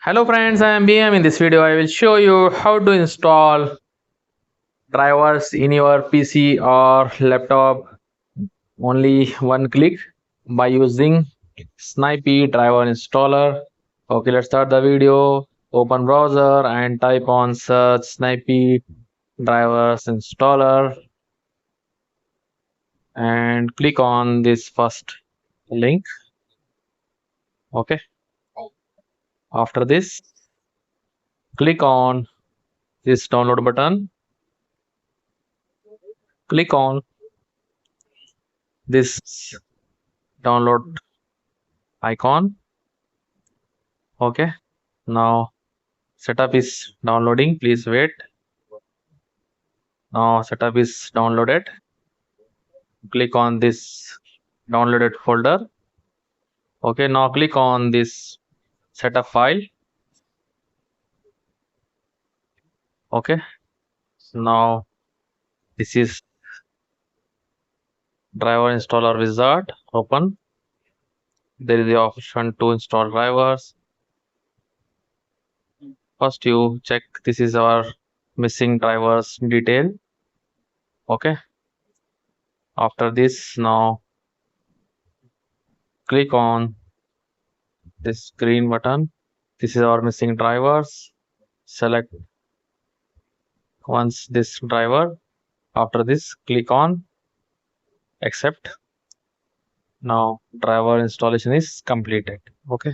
Hello friends, I am BM. In this video, I will show you how to install drivers in your PC or laptop only one click by using Snappy driver installer. Okay, let's start the video. Open browser and type on search Snappy drivers installer and click on this first link. Okay, after this, click on this download button. Click on this download icon. Okay, now setup is downloading, please wait. Now setup is downloaded. Click on this downloaded folder. Okay, now click on this setup file. Okay, now this is driver installer wizard. Open. There is the option to install drivers. First you check this is our missing drivers detail. Okay, after this, now click on this green button. This is our missing drivers. Select once this driver. After this, click on accept. Now driver installation is completed. Okay.